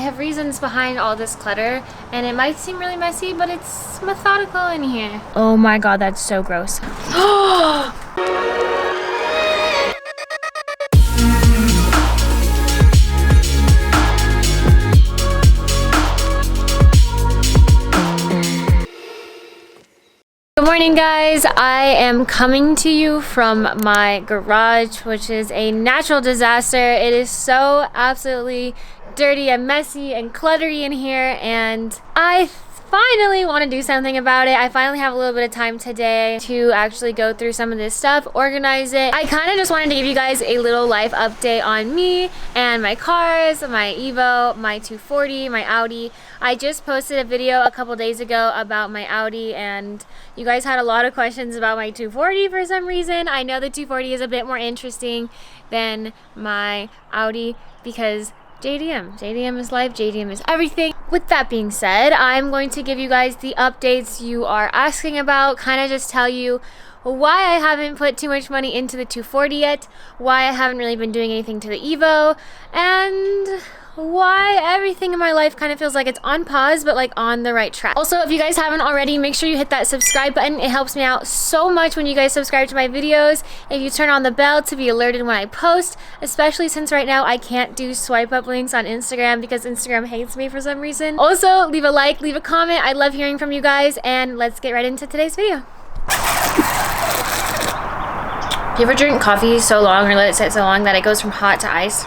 have reasons behind all this clutter, and it might seem really messy, but it's methodical in here. Oh my god, that's so gross. Good morning, guys. I am coming to you from my garage, which is a natural disaster. It is so absolutely dirty and messy and cluttery in here, and I finally want to do something about it. I finally have a little bit of time today to actually go through some of this stuff, organize it. I kind of just wanted to give you guys a little life update on me and my cars, my Evo, my 240, my Audi. I just posted a video a couple days ago about my Audi, and you guys had a lot of questions about my 240 for some reason. I know the 240 is a bit more interesting than my Audi because JDM is life, JDM is everything. With that being said, I'm going to give you guys the updates you are asking about, kind of just tell you why I haven't put too much money into the 240 yet, why I haven't really been doing anything to the Evo, and why everything in my life kind of feels like it's on pause but like on the right track. Also, if you guys haven't already, make sure you hit that subscribe button. It helps me out so much when you guys subscribe to my videos. If you turn on the bell to be alerted when I post, especially since right now I can't do swipe up links on Instagram because Instagram hates me for some reason. Also, leave a like, leave a comment. I love hearing from you guys, and let's get right into today's video. Do you ever drink coffee so long or let it sit so long that it goes from hot to ice?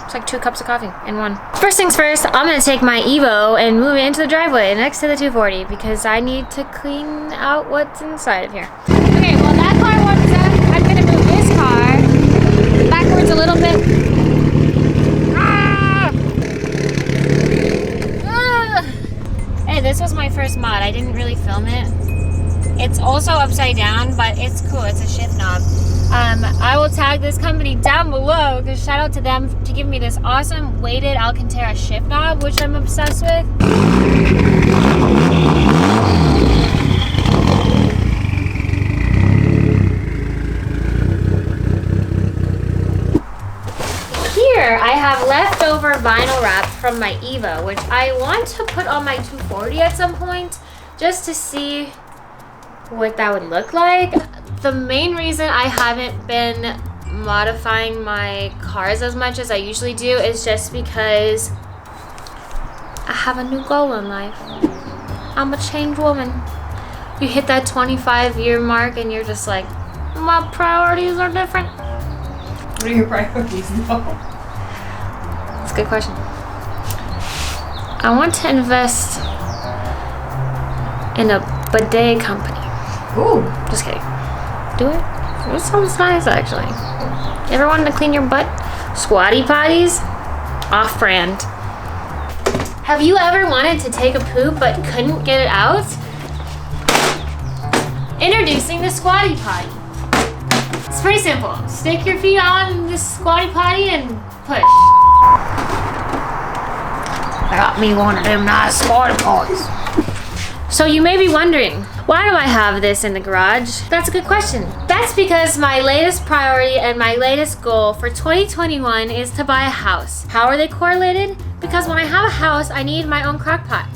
It's like 2 cups of coffee in one. First things first, I'm gonna take my Evo and move it into the driveway next to the 240 because I need to clean out what's inside of here. Okay, well that car wants up. I'm gonna move this car backwards a little bit. Hey, this was my first mod. I didn't really film it. It's also upside down, but it's cool. It's a shift knob. I will tag this company down below because shout out to them to give me this awesome weighted Alcantara shift knob, which I'm obsessed with. Here I have leftover vinyl wrap from my Evo, which I want to put on my 240 at some point just to see what that would look like. The main reason I haven't been modifying my cars as much as I usually do is just because I have a new goal in life. I'm a changed woman. You hit that 25-year mark and you're just like, my priorities are different. What are your priorities though? That's a good question. I want to invest in a bidet company. Ooh. Just kidding. Do it? It sounds nice, actually. You ever wanted to clean your butt? Squatty potties? Off-brand. Have you ever wanted to take a poop but couldn't get it out? Introducing the Squatty Potty. It's pretty simple. Stick your feet on this Squatty Potty and push. I got me one of them nice Squatty Potties. So you may be wondering, why do I have this in the garage? That's a good question. That's because my latest priority and my latest goal for 2021 is to buy a house. How are they correlated? Because when I have a house, I need my own crock pot.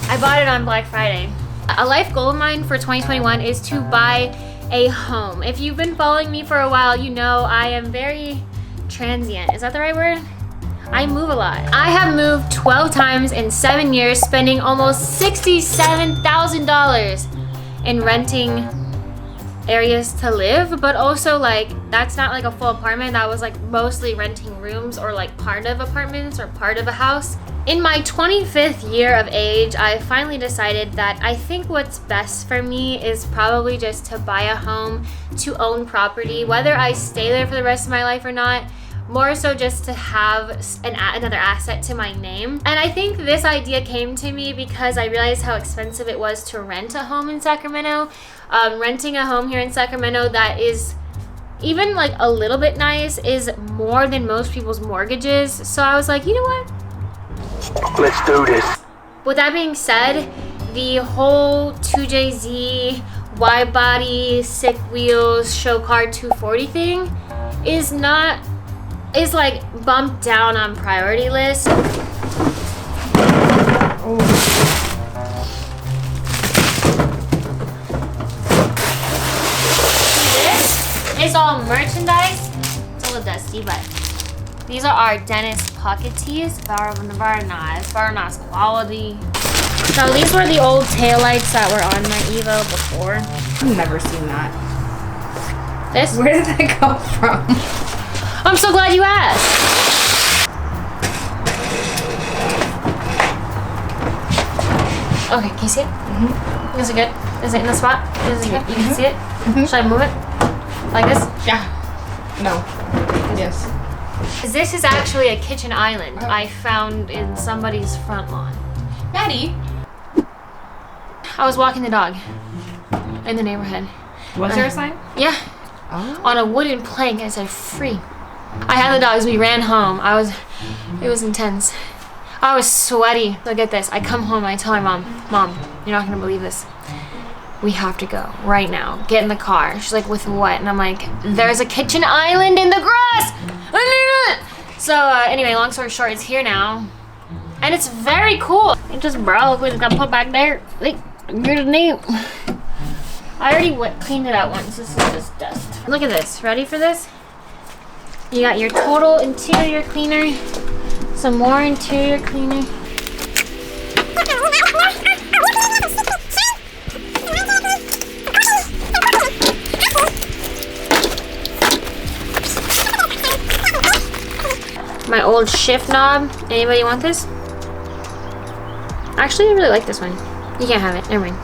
I bought it on Black Friday. A life goal of mine for 2021 is to buy a home. If you've been following me for a while, you know I am very transient. Is that the right word? I move a lot. I have moved 12 times in 7 years, spending almost $67,000 in renting areas to live, but also like that's not like a full apartment. That was like mostly renting rooms or like part of apartments or part of a house. In my 25th year of age, I finally decided that I think what's best for me is probably just to buy a home, to own property, whether I stay there for the rest of my life or not. More so just to have another asset to my name. And I think this idea came to me because I realized how expensive it was to rent a home in Sacramento. Renting a home here in Sacramento that is even like a little bit nice is more than most people's mortgages. So I was like, you know what? Let's do this. With that being said, the whole 2JZ, wide body, sick wheels, show car 240 thing is not is like bumped down on priority list. Oh. This is all merchandise. It's a little dusty, but these are our dentist pocket tees. Very nice quality. So these were the old taillights that were on my Evo before. I've never seen that. This? Where did that come from? I'm so glad you asked. Okay, can you see it? Mm-hmm. Is it good? Is it in the spot? Is it good? You can see it? Mm-hmm. Should I move it? Like this? Yeah. No. Yes. This is actually a kitchen island I found in somebody's front lawn. Maddie? I was walking the dog in the neighborhood. Was there a sign? Yeah. Oh. On a wooden plank, it said free. I had the dogs, we ran home. It was intense. I was sweaty. Look at this. I come home, I tell my Mom, you're not gonna believe this. We have to go right now. Get in the car. She's like, with what? And I'm like, there's a kitchen island in the grass. I need it. So anyway, long story short, it's here now. And it's very cool. It just broke. We just got put back there. Like, good name. I already cleaned it out once. This is just dust. Look at this. Ready for this? You got your total interior cleaner. Some more interior cleaner. My old shift knob. Anybody want this? Actually, I really like this one. You can't have it. Never mind.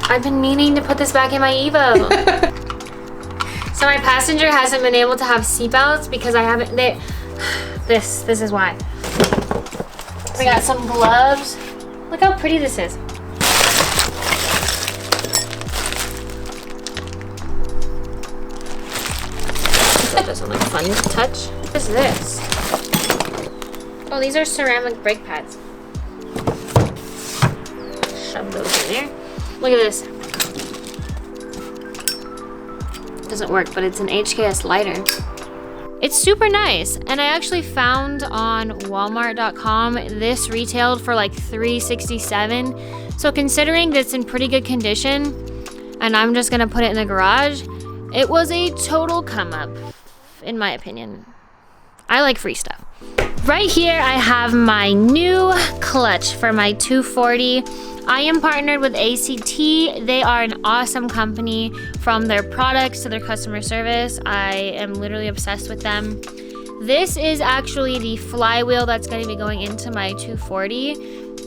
I've been meaning to put this back in my Evo. So my passenger hasn't been able to have seatbelts because I haven't. This is why. We got some gloves. Look how pretty this is. That doesn't look fun to touch. What is this? Oh, these are ceramic brake pads. Shove those in there. Look at this. Doesn't work, but it's an HKS lighter. It's super nice, and I actually found on Walmart.com this retailed for like $3.67. So considering that it's in pretty good condition, and I'm just gonna put it in the garage, it was a total come up, in my opinion. I like free stuff. Right here, I have my new clutch for my 240. I am partnered with ACT. They are an awesome company. From their products to their customer service, I am literally obsessed with them. This is actually the flywheel that's going to be going into my 240.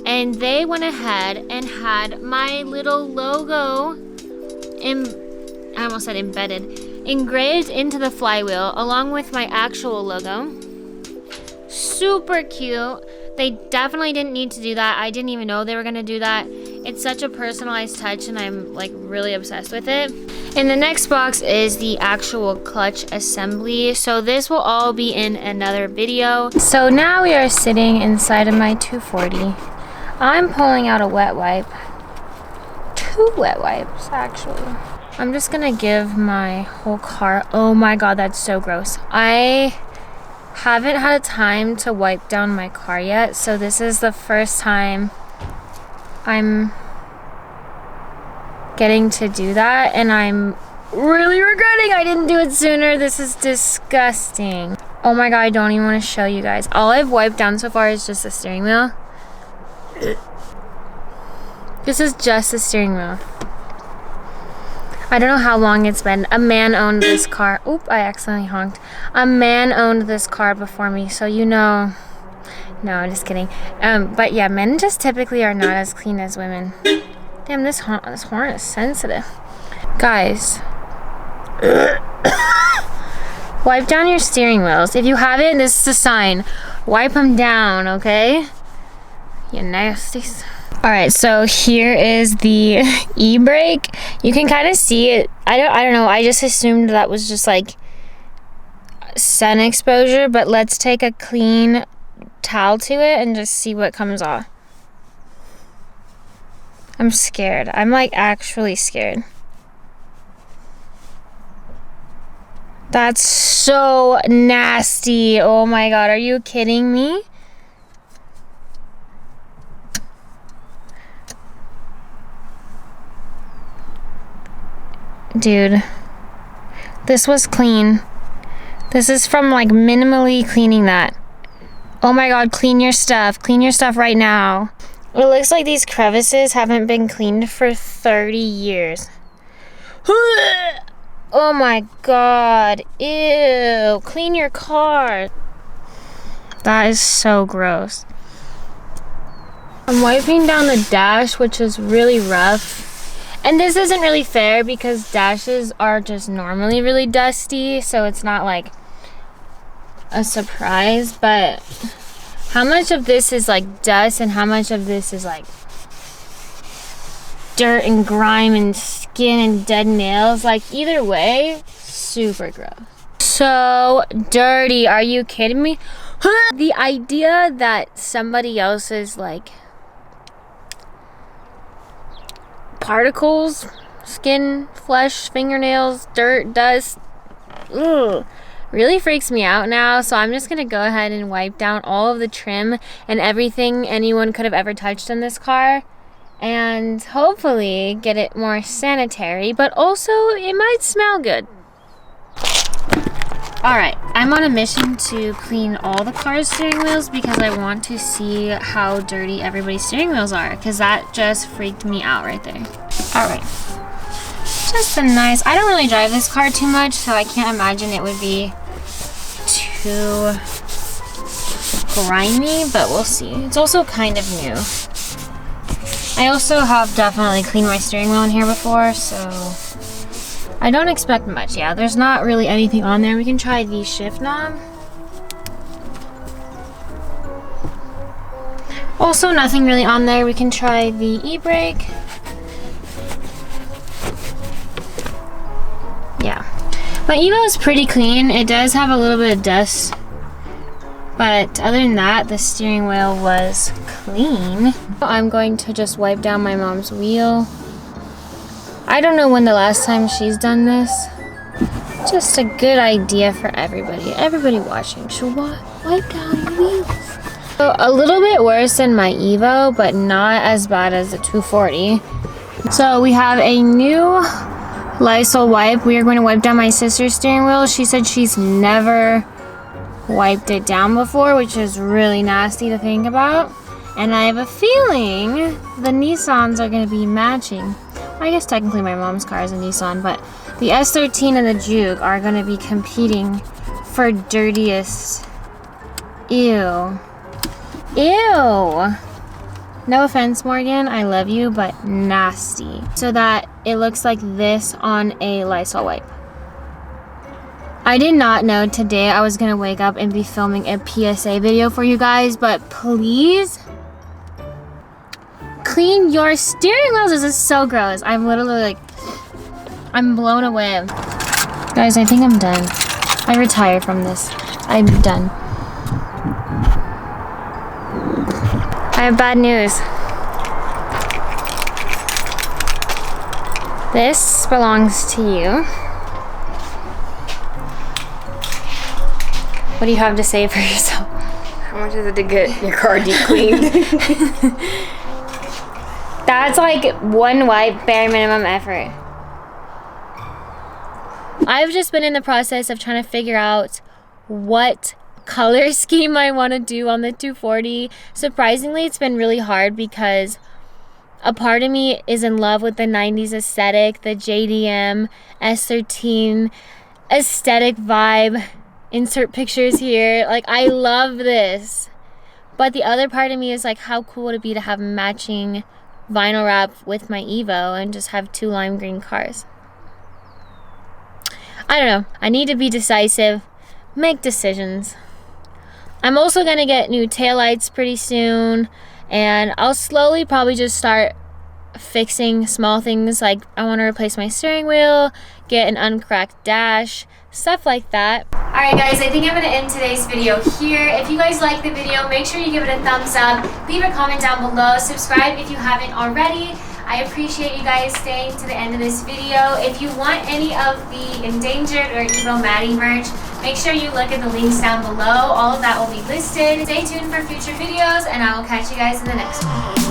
And they went ahead and had my little logo, I almost said embedded, engraved into the flywheel along with my actual logo. Super cute. They definitely didn't need to do that. I didn't even know they were gonna do that. It's such a personalized touch and I'm like really obsessed with it. In the next box is the actual clutch assembly. So this will all be in another video. So now we are sitting inside of my 240. I'm pulling out a wet wipe. 2 wet wipes actually. I'm just gonna give my whole car, oh my God, that's so gross. I haven't had a time to wipe down my car yet, so this is the first time I'm getting to do that, and I'm really regretting I didn't do it sooner. This is disgusting. Oh my God, I don't even want to show you guys. All I've wiped down so far is just the steering wheel. This is just the steering wheel. I don't know how long it's been. A man owned this car. Oop, I accidentally honked. A man owned this car before me, so you know. No, I'm just kidding. But yeah, men just typically are not as clean as women. Damn, this horn is sensitive. Guys. Wipe down your steering wheels. If you haven't, this is a sign. Wipe them down, okay? You nasties. Alright, so here is the e-brake. You can kind of see it. I don't know. I just assumed that was just like sun exposure, but let's take a clean towel to it and just see what comes off. I'm scared. I'm like actually scared. That's so nasty. Oh my god, are you kidding me? Dude, this was clean. This is from like minimally cleaning that. Oh my god, clean your stuff. Clean your stuff right now. It looks like these crevices haven't been cleaned for 30 years. Oh my god. Ew. Clean your car. That is so gross. I'm wiping down the dash, which is really rough. And this isn't really fair because dashes are just normally really dusty, so it's not like a surprise, but how much of this is like dust and how much of this is like dirt and grime and skin and dead nails? Like either way, super gross. So dirty, are you kidding me? The idea that somebody else's like particles, skin, flesh, fingernails, dirt, dust, ugh, really freaks me out now. So I'm just gonna go ahead and wipe down all of the trim and everything anyone could have ever touched in this car and hopefully get it more sanitary, but also it might smell good. Alright, I'm on a mission to clean all the car's steering wheels because I want to see how dirty everybody's steering wheels are, because that just freaked me out right there. Alright, just a nice, I don't really drive this car too much, so I can't imagine it would be too grimy, but we'll see. It's also kind of new. I also have definitely cleaned my steering wheel in here before, so I don't expect much. Yeah, there's not really anything on there. We can try the shift knob. Also nothing really on there. We can try the e-brake. Yeah. My Evo is pretty clean. It does have a little bit of dust. But other than that, the steering wheel was clean. I'm going to just wipe down my mom's wheel. I don't know when the last time she's done this. Just a good idea for everybody. Everybody watching should wipe down your wheels. So a little bit worse than my Evo, but not as bad as the 240. So we have a new Lysol wipe. We are going to wipe down my sister's steering wheel. She said she's never wiped it down before, which is really nasty to think about. And I have a feeling the Nissans are going to be matching. I guess technically my mom's car is a Nissan, but the S13 and the Juke are going to be competing for dirtiest. Ew. Ew. No offense, Morgan, I love you, but nasty. So that it looks like this on a Lysol wipe. I did not know today I was going to wake up and be filming a PSA video for you guys, but please clean your steering wheels. This is so gross. I'm literally like, I'm blown away. Guys, I think I'm done. I retired from this. I'm done. I have bad news. This belongs to you. What do you have to say for yourself? How much is it to get your car deep cleaned? That's like one wipe, bare minimum effort. I've just been in the process of trying to figure out what color scheme I want to do on the 240. Surprisingly, it's been really hard because a part of me is in love with the 90s aesthetic, the JDM, S13 aesthetic vibe. Insert pictures here. Like, I love this. But the other part of me is like, how cool would it be to have matching vinyl wrap with my Evo and just have two lime green cars? I don't know. I need to be decisive. Make decisions. I'm also going to get new taillights pretty soon. And I'll slowly probably just start fixing small things. Like, I want to replace my steering wheel, get an uncracked dash, stuff like that. Alright guys, I think I'm going to end today's video here. If you guys like the video, make sure you give it a thumbs up, leave a comment down below, subscribe if you haven't already. I appreciate you guys staying to the end of this video. If you want any of the Endangered or Evil Maddie merch, make sure you look at the links down below. All of that will be listed. Stay tuned for future videos, and I will catch you guys in the next one.